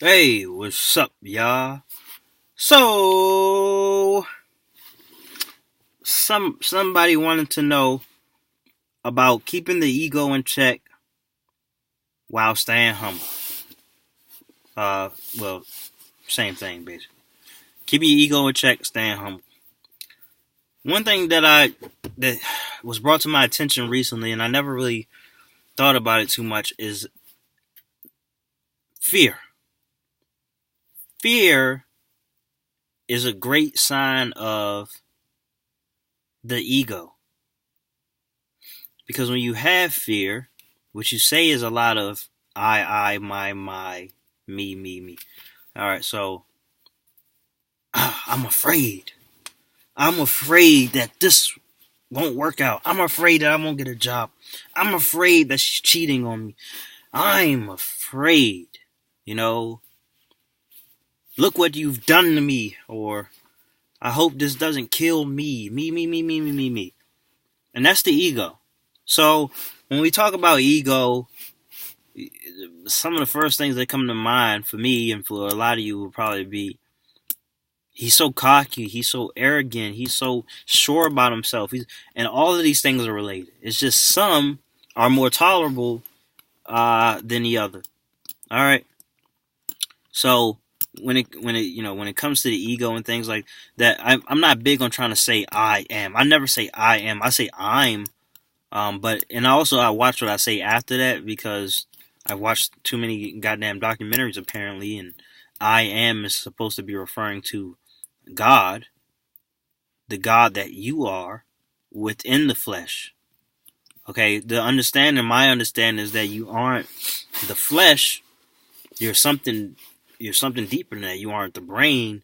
Hey, what's up, y'all? So, somebody wanted to know about keeping the ego in check while staying humble. Uh, well, same thing basically. Keeping your ego in check, staying humble. One thing that was brought to my attention recently, and I never really thought about it too much, is fear. Fear is a great sign of the ego, because when you have fear, what you say is a lot of I, my, me. All right, so I'm afraid. I'm afraid that this won't work out. I'm afraid that I won't get a job. I'm afraid that she's cheating on me. I'm afraid. You know, look what you've done to me, or I hope this doesn't kill me. Me. And that's the ego. So when we talk about ego, some of the first things that come to mind for me and for a lot of you will probably be, he's so cocky, he's so arrogant, he's so sure about himself. And all of these things are related. It's just some are more tolerable than the other. All right. So when it comes to the ego and things like that, I'm not big on trying to say I am. I never say I am. I say I'm. And also I watch what I say after that, because I've watched too many goddamn documentaries apparently, and I am is supposed to be referring to God, the God that you are within the flesh. Okay, my understanding is that you aren't the flesh. You're something deeper than that. You aren't the brain,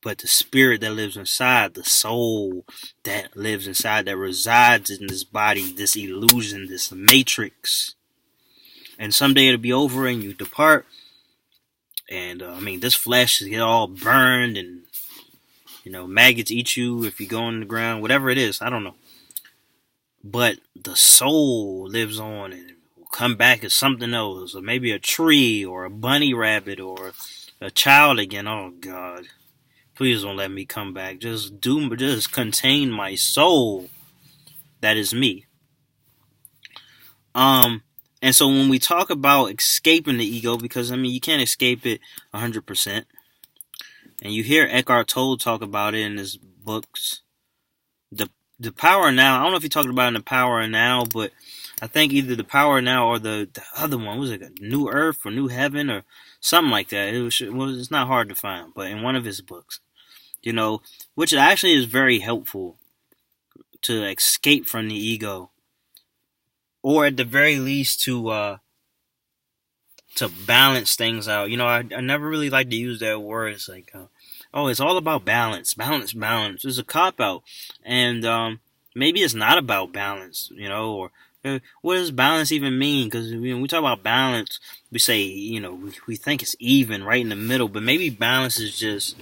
but the spirit that lives inside, the soul that lives inside, that resides in this body, this illusion, this matrix. And someday it'll be over and you depart. And this flesh is get all burned, and maggots eat you if you go in the ground, whatever it is, I don't know. But the soul lives on and will come back as something else, or maybe a tree, or a bunny rabbit, or a child again. Oh God, please don't let me come back. Just contain my soul. That is me. And so when we talk about escaping the ego, because you can't escape it 100%. And you hear Eckhart Tolle talk about it in his books. The Power Now. I don't know if he talked about it in The Power Now, but I think either The Power Now or the other one, was it New Earth or New Heaven or something like that. It's not hard to find, but in one of his books, which actually is very helpful to escape from the ego, or at the very least to balance things out. I never really like to use that word. It's like, it's all about balance. It's a cop out, and maybe it's not about balance. Or what does balance even mean? Because when we talk about balance, we say we think it's even, right in the middle, but maybe balance is just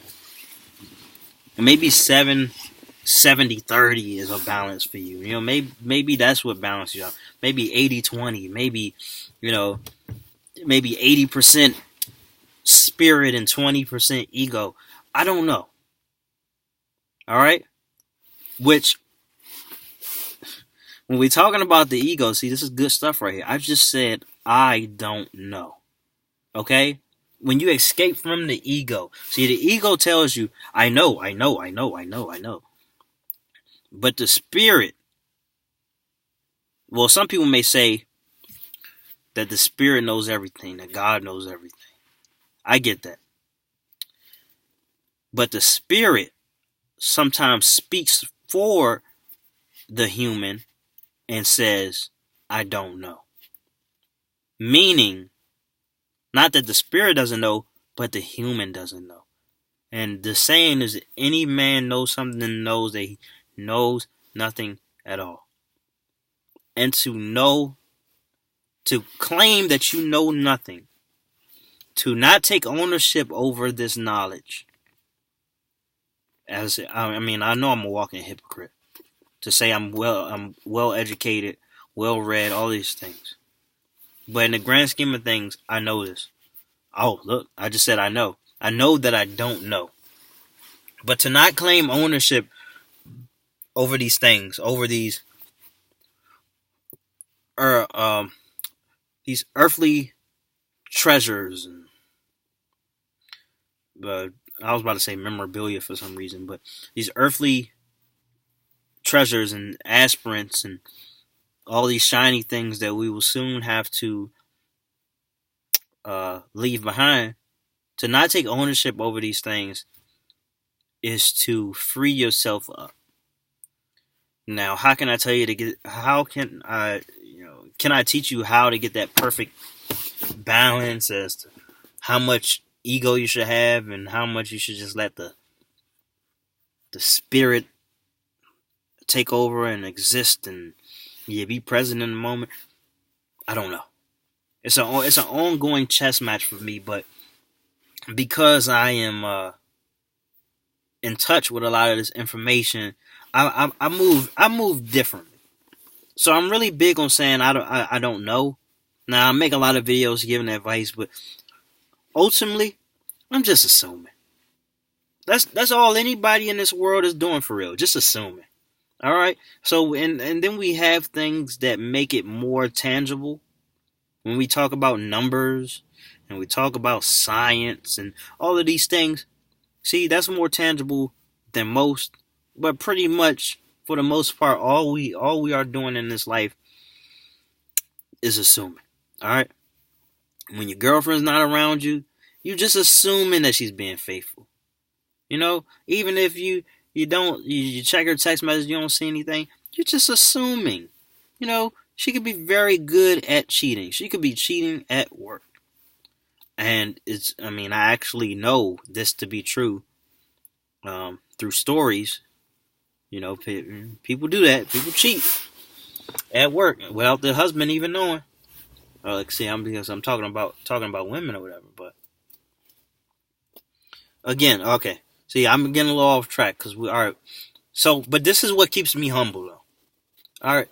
maybe 70-30 is a balance for you. Maybe that's what balances you out. Maybe 80-20. Maybe 80% spirit and 20% ego. I don't know. All right? Which, when we're talking about the ego, see, this is good stuff right here. I just said, I don't know. Okay? When you escape from the ego, see, the ego tells you, I know. But the spirit, well, some people may say that the spirit knows everything, that God knows everything. I get that. But the spirit sometimes speaks for the human and says, I don't know. Meaning, not that the spirit doesn't know, but the human doesn't know. And the saying is, any man knows something, knows that he knows nothing at all. And to claim that you know nothing, to not take ownership over this knowledge, I know I'm a walking hypocrite to say I'm well educated, well read, all these things. But in the grand scheme of things, I know this. Oh, look, I just said I know. I know that I don't know. But to not claim ownership over these things, over er, um, these earthly treasures, and uh, I was about to say memorabilia for some reason, but these earthly treasures and aspirants and all these shiny things that we will soon have to leave behind. To not take ownership over these things is to free yourself up. Now, how can I tell you to get? How can I, can I teach you how to get that perfect balance as to how much ego you should have and how much you should just let the spirit take over and exist and be present in the moment? I don't know. It's an ongoing chess match for me, but because I am in touch with a lot of this information, I move differently. So I'm really big on saying I don't know. Now I make a lot of videos giving advice, but ultimately I'm just assuming. That's all anybody in this world is doing for real, just assuming. All right. So and then we have things that make it more tangible when we talk about numbers and we talk about science and all of these things. See, that's more tangible than most, but pretty much for the most part, all we are doing in this life is assuming. All right. When your girlfriend's not around you, you just assuming that she's being faithful. Even if you don't you check her text message, you don't see anything, you're just assuming. She could be very good at cheating. She could be cheating at work. And I actually know this to be true through stories. People do that. People cheat at work without their husband even knowing. Because I'm talking about women or whatever. But again, okay. See, I'm getting a little off track because we are. So, but this is what keeps me humble, though. All right,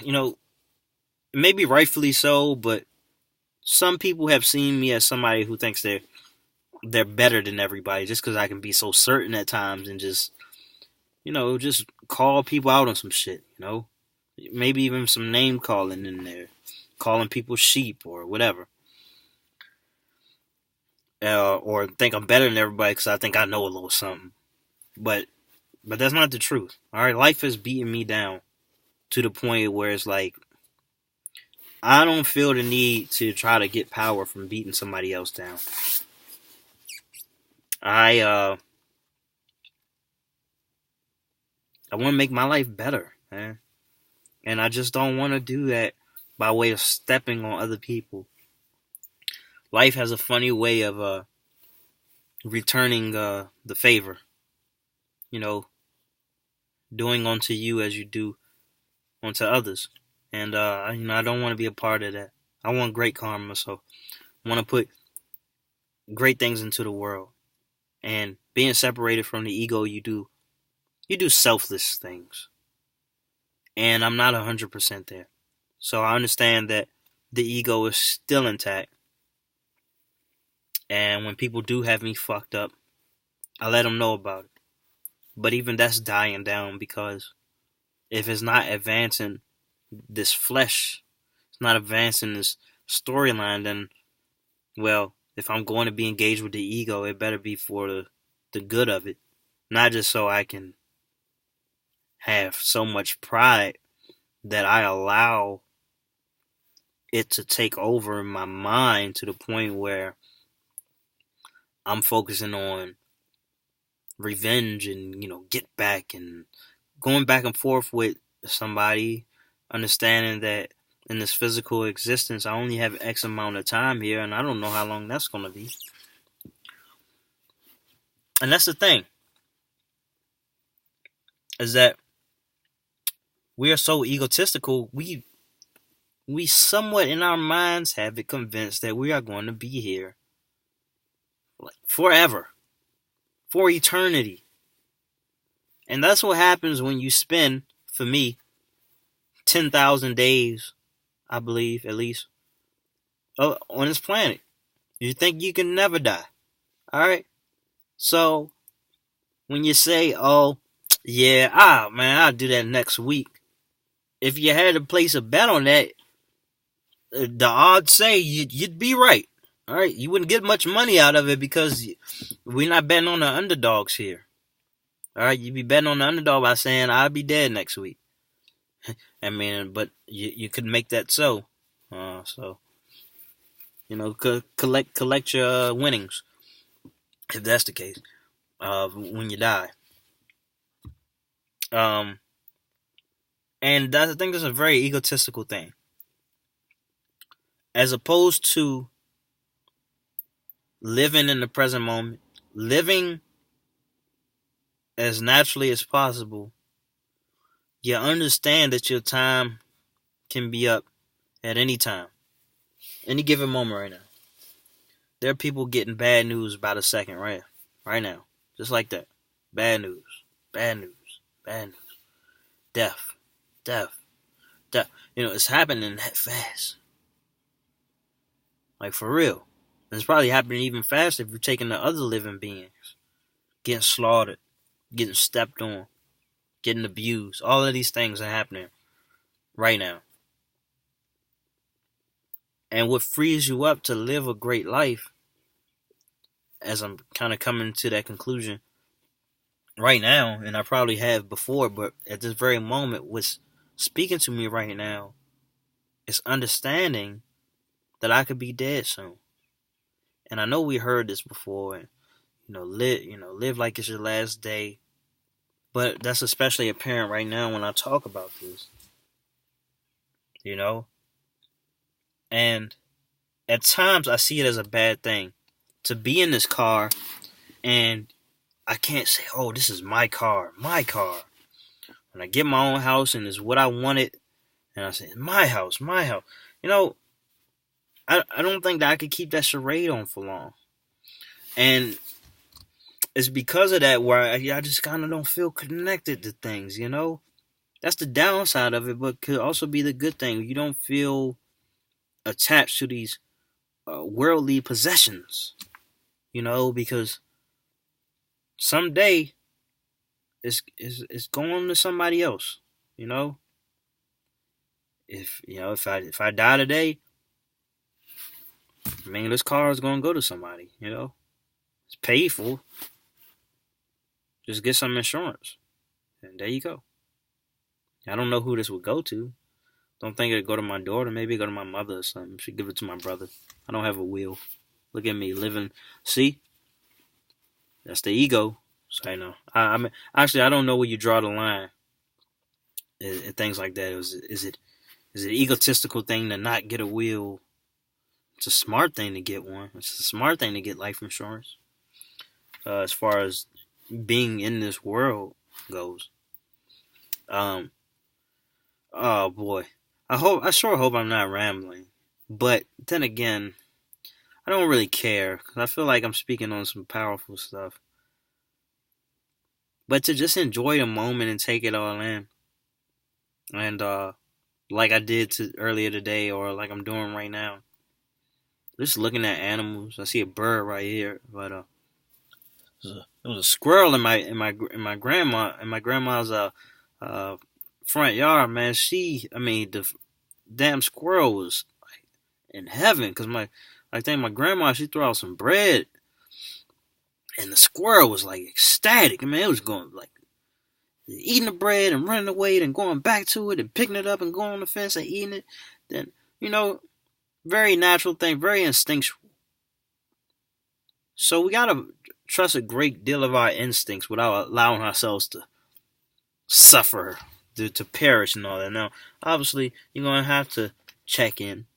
you know, maybe rightfully so, but some people have seen me as somebody who thinks they're better than everybody just because I can be so certain at times and just call people out on some shit. Maybe even some name calling in there, calling people sheep or whatever. Or think I'm better than everybody because I think I know a little something. But that's not the truth. All right, life has beaten me down to the point where it's like I don't feel the need to try to get power from beating somebody else down. I want to make my life better, man, and I just don't want to do that by way of stepping on other people. Life has a funny way of returning the favor. You know, doing unto you as you do unto others. And I don't want to be a part of that. I want great karma, so I want to put great things into the world. And being separated from the ego, you do selfless things. And I'm not 100% there. So I understand that the ego is still intact. And when people do have me fucked up, I let them know about it. But even that's dying down because if it's not advancing this flesh, it's not advancing this storyline, then, well, if I'm going to be engaged with the ego, it better be for the good of it. Not just so I can have so much pride that I allow it to take over my mind to the point where I'm focusing on revenge and, get back and going back and forth with somebody, understanding that in this physical existence, I only have X amount of time here, and I don't know how long that's going to be. And that's the thing, is that we are so egotistical, we somewhat in our minds have it convinced that we are going to be here like forever, for eternity. And that's what happens when you spend, for me, 10,000 days, I believe, at least, on this planet. You think you can never die. Alright? So, when you say, oh, yeah, man, I'll do that next week. If you had to place a bet on that, the odds say you'd be right. Alright? You wouldn't get much money out of it because we're not betting on the underdogs here. Alright? You'd be betting on the underdog by saying, I'll be dead next week. I mean, but you could make that so. So, collect your winnings if that's the case. When you die. And I think that's a very egotistical thing. As opposed to living in the present moment, living as naturally as possible, you understand that your time can be up at any time, any given moment right now. There are people getting bad news by the second right now, just like that. Bad news, bad news, bad news. Death. It's happening that fast. Like, for real. It's probably happening even faster if you're taking the other living beings. Getting slaughtered. Getting stepped on. Getting abused. All of these things are happening right now. And what frees you up to live a great life, as I'm kind of coming to that conclusion right now, and I probably have before, but at this very moment, what's speaking to me right now is understanding that I could be dead soon. And I know we heard this before, and live like it's your last day. But that's especially apparent right now when I talk about this. And at times I see it as a bad thing to be in this car, and I can't say, oh, this is my car. When I get my own house and it's what I wanted, and I say, my house. I don't think that I could keep that charade on for long. And it's because of that where I just kind of don't feel connected to things, That's the downside of it, but could also be the good thing. You don't feel attached to these worldly possessions, because someday it's going to somebody else, If I die today, I mean, this car is going to go to somebody, It's paid for. Just get some insurance. And there you go. I don't know who this would go to. Don't think it'd go to my daughter. Maybe it'd go to my mother or something. Should give it to my brother. I don't have a will. Look at me living. See? That's the ego. So I know. I mean, actually, I don't know where you draw the line. And things like that. Is it an egotistical thing to not get a will? It's a smart thing to get one. It's a smart thing to get life insurance. As far as being in this world goes. Oh boy. I sure hope I'm not rambling. But then again, I don't really care. Cause I feel like I'm speaking on some powerful stuff. But to just enjoy the moment and take it all in. And like I did earlier today, or like I'm doing right now. Just looking at animals. I see a bird right here, but there was a squirrel in my grandma's front yard. Man, the damn squirrel was like in heaven, because my grandma, she threw out some bread, and the squirrel was like ecstatic. I mean, it was going like eating the bread and running away and going back to it and picking it up and going on the fence and eating it. Then very natural thing, very instinctual. So we gotta trust a great deal of our instincts without allowing ourselves to suffer, to perish and all that. Now, obviously, you're going to have to check in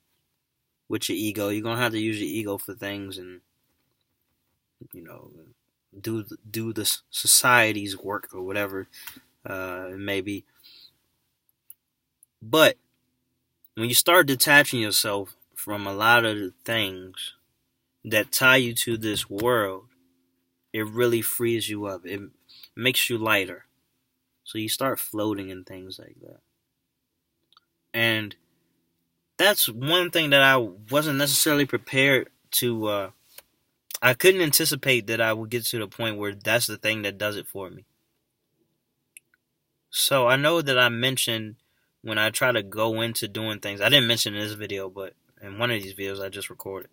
with your ego. You're going to have to use your ego for things and, do the society's work or whatever it may be. But when you start detaching yourself from a lot of the things that tie you to this world, it really frees you up. It makes you lighter. So you start floating and things like that. And that's one thing that I wasn't necessarily prepared to. I couldn't anticipate that I would get to the point where that's the thing that does it for me. So I know that I mentioned when I try to go into doing things, I didn't mention in this video, but in one of these videos I just recorded,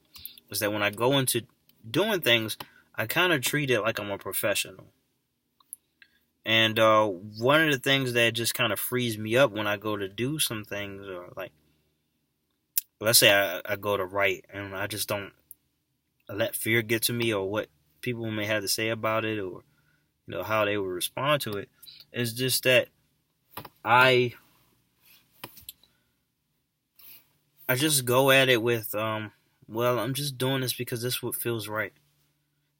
was that when I go into doing things, I kind of treat it like I'm a professional. And one of the things that just kind of frees me up when I go to do some things, or like, let's say I go to write and I just don't let fear get to me, or what people may have to say about it, or how they will respond to it. It's just that I just go at it with well, I'm just doing this because this is what feels right.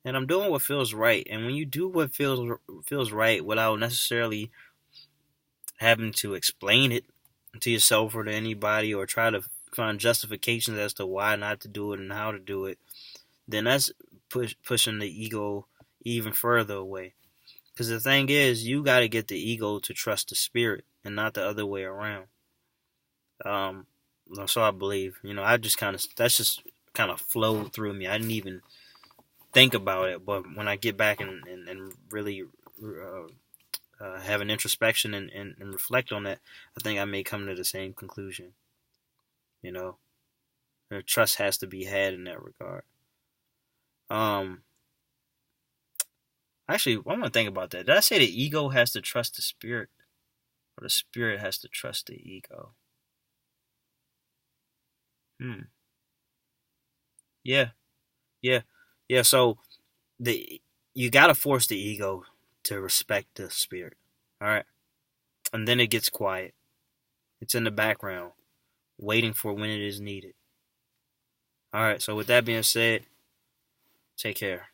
And I'm doing what feels right. And when you do what feels right without necessarily having to explain it to yourself or to anybody, or try to find justifications as to why not to do it and how to do it, then that's pushing the ego even further away. Because the thing is, you got to get the ego to trust the spirit and not the other way around. So I believe, I just that's just kind of flowed through me. I didn't even think about it, but when I get back and really have an introspection and reflect on that, I think I may come to the same conclusion. Trust has to be had in that regard. Actually, I want to think about that. Did I say the ego has to trust the spirit, or the spirit has to trust the ego? Yeah, yeah, yeah. So you gotta force the ego to respect the spirit. All right, and then it gets quiet. It's in the background, waiting for when it is needed. All right. So with that being said, take care.